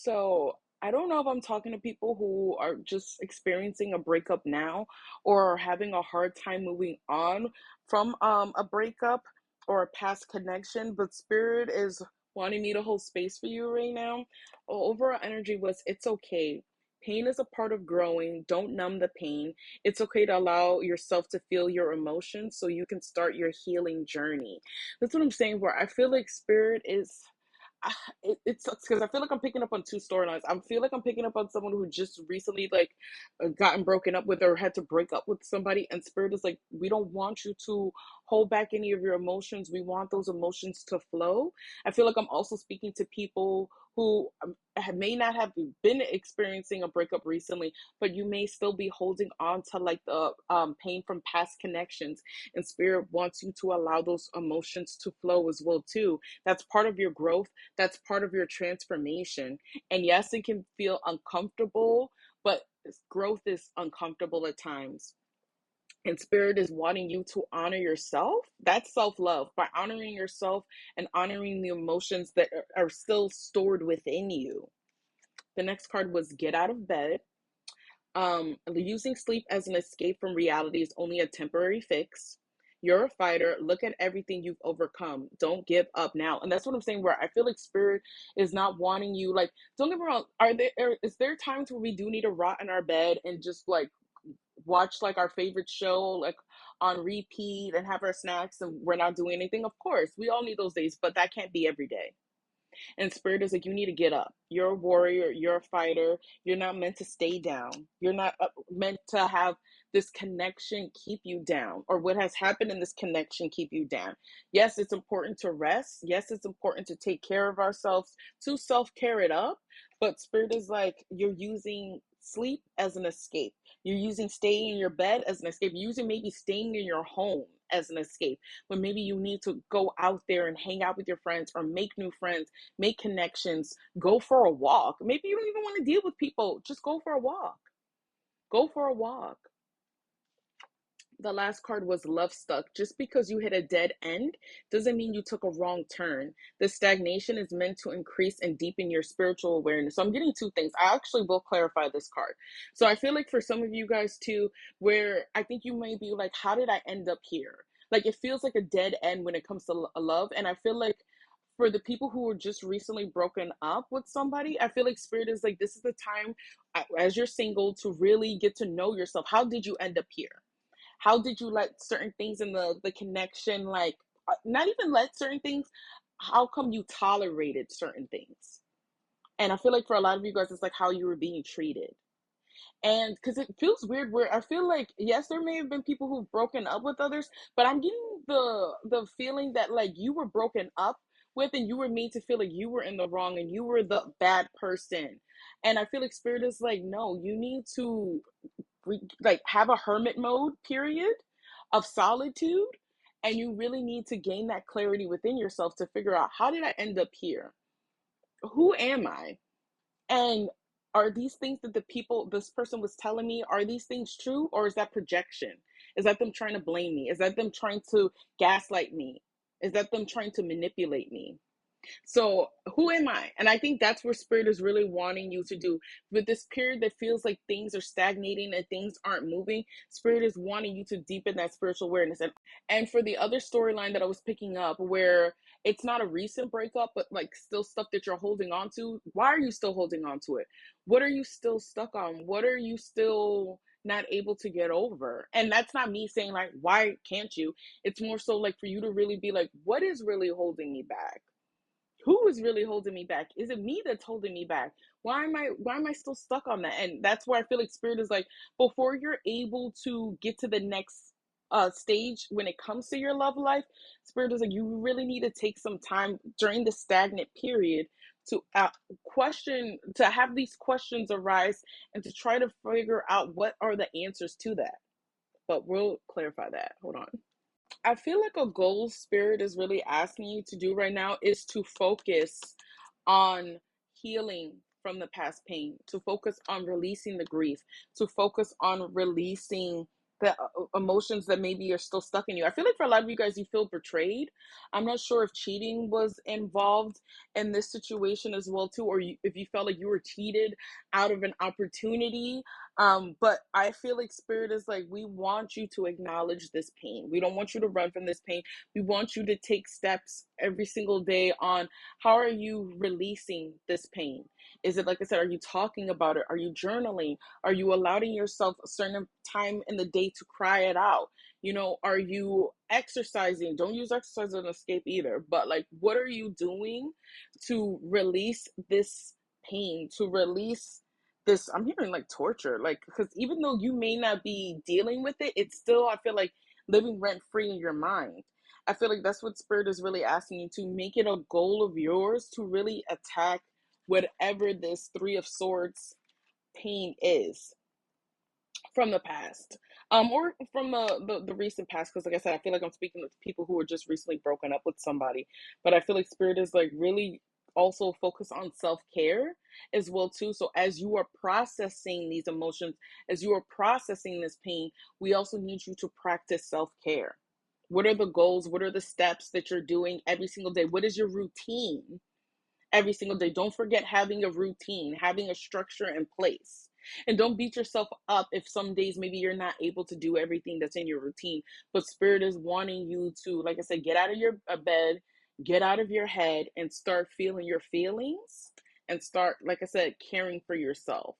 So I don't know if I'm talking to people who are just experiencing a breakup now or are having a hard time moving on from a breakup or a past connection, but Spirit is wanting me to hold space for you right now. Overall energy was it's okay. Pain is a part of growing. Don't numb the pain. It's okay to allow yourself to feel your emotions so you can start your healing journey. That's what I'm saying, where I feel like Spirit is it sucks because I feel like I'm picking up on two storylines. I feel like I'm picking up on someone who just recently gotten broken up with or had to break up with somebody, and Spirit is like, we don't want you to hold back any of your emotions. We want those emotions to flow. I feel like I'm also speaking to people who may not have been experiencing a breakup recently, but you may still be holding on to like the pain from past connections, and Spirit wants you to allow those emotions to flow as well too. That's part of your growth, that's part of your transformation. And yes, it can feel uncomfortable, but growth is uncomfortable at times. And Spirit is wanting you to honor yourself. That's self love, by honoring yourself and honoring the emotions that are still stored within you. The next card was Get Out of Bed. Using sleep as an escape from reality is only a temporary fix. You're a fighter. Look at everything you've overcome. Don't give up now. And that's what I'm saying, where I feel like Spirit is not wanting you. Like, don't get me wrong. Is there times where we do need to rot in our bed and just like watch like our favorite show like on repeat and have our snacks and we're not doing anything? Of course, we all need those days, but that can't be every day. And Spirit is like, you need to get up. You're a warrior. You're a fighter. You're not meant to stay down. You're not meant to have this connection keep you down, or what has happened in this connection keep you down. Yes, it's important to rest. Yes, it's important to take care of ourselves, to self care it up. But Spirit is like, you're using sleep as an escape. You're using staying in your bed as an escape. You're using maybe staying in your home as an escape, when maybe you need to go out there and hang out with your friends or make new friends, make connections, go for a walk. Maybe you don't even want to deal with people. Just go for a walk. Go for a walk. The last card was Love Stuck. Just because you hit a dead end doesn't mean you took a wrong turn. The stagnation is meant to increase and deepen your spiritual awareness. So I'm getting two things. I actually will clarify this card. So I feel like for some of you guys too, where I think you may be like, how did I end up here? Like it feels like a dead end when it comes to love. And I feel like for the people who were just recently broken up with somebody, I feel like Spirit is like, this is the time as you're single to really get to know yourself. How did you end up here? How did you let certain things in the connection, like not even let certain things, how come you tolerated certain things? And I feel like for a lot of you guys, it's like how you were being treated. And because it feels weird, where I feel like, yes, there may have been people who've broken up with others, but I'm getting the feeling that like you were broken up with and you were made to feel like you were in the wrong and you were the bad person. And I feel like Spirit is like, no, you need to like have a hermit mode period of solitude, and you really need to gain that clarity within yourself to figure out, how did I end up here? Who am I? And are these things that this person was telling me, are these things true, or is that projection? Is that them trying to blame me? Is that them trying to gaslight me? Is that them trying to manipulate me? So, who am I? And I think that's where Spirit is really wanting you to do. With this period that feels like things are stagnating and things aren't moving, Spirit is wanting you to deepen that spiritual awareness. And for the other storyline that I was picking up, where it's not a recent breakup, but like still stuff that you're holding on to, why are you still holding on to it? What are you still stuck on? What are you still not able to get over? And that's not me saying like, why can't you? It's more so like for you to really be like, what is really holding me back? Who is really holding me back? Is it me that's holding me back? Why am I still stuck on that? And that's where I feel like Spirit is like, before you're able to get to the next stage when it comes to your love life, Spirit is like, you really need to take some time during the stagnant period to have these questions arise, and to try to figure out what are the answers to that. But we'll clarify that. Hold on. I feel like a goal Spirit is really asking you to do right now is to focus on healing from the past pain, to focus on releasing the grief, to focus on releasing the emotions that maybe are still stuck in you. I feel like for a lot of you guys, you feel betrayed. I'm not sure if cheating was involved in this situation as well too, or if you felt like you were cheated out of an opportunity. But I feel like spirit is like, we want you to acknowledge this pain. We don't want you to run from this pain. We want you to take steps every single day on how are you releasing this pain. Is it, like I said, are you talking about it? Are you journaling? Are you allowing yourself a certain time in the day to cry it out? Are you exercising? Don't use exercise as an escape either. But like, what are you doing to release this pain, to release this? I'm hearing like torture, like, because even though you may not be dealing with it, it's still, I feel like, living rent free in your mind. I feel like that's what spirit is really asking you to make it a goal of yours to really attack whatever this Three of Swords pain is from the past, or from the recent past, because like I said, I feel like I'm speaking with people who are just recently broken up with somebody. But I feel like spirit is like really also focus on self-care as well too. So as you are processing these emotions, as you are processing this pain, we also need you to practice self-care. What are the goals? What are the steps that you're doing every single day? What is your routine every single day? Don't forget having a routine, having a structure in place. And don't beat yourself up if some days maybe you're not able to do everything that's in your routine. But spirit is wanting you to, like I said, get out of your bed, get out of your head, and start feeling your feelings, and start, like I said, caring for yourself.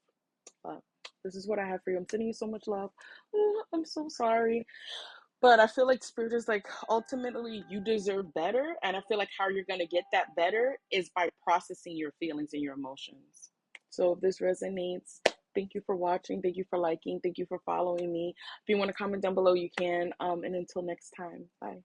Uh, this is what I have for you. I'm sending you so much love. I'm so sorry. But I feel like spirit is like, ultimately you deserve better. And I feel like how you're going to get that better is by processing your feelings and your emotions. So if this resonates, thank you for watching. Thank you for liking. Thank you for following me. If you want to comment down below, you can. And until next time, bye.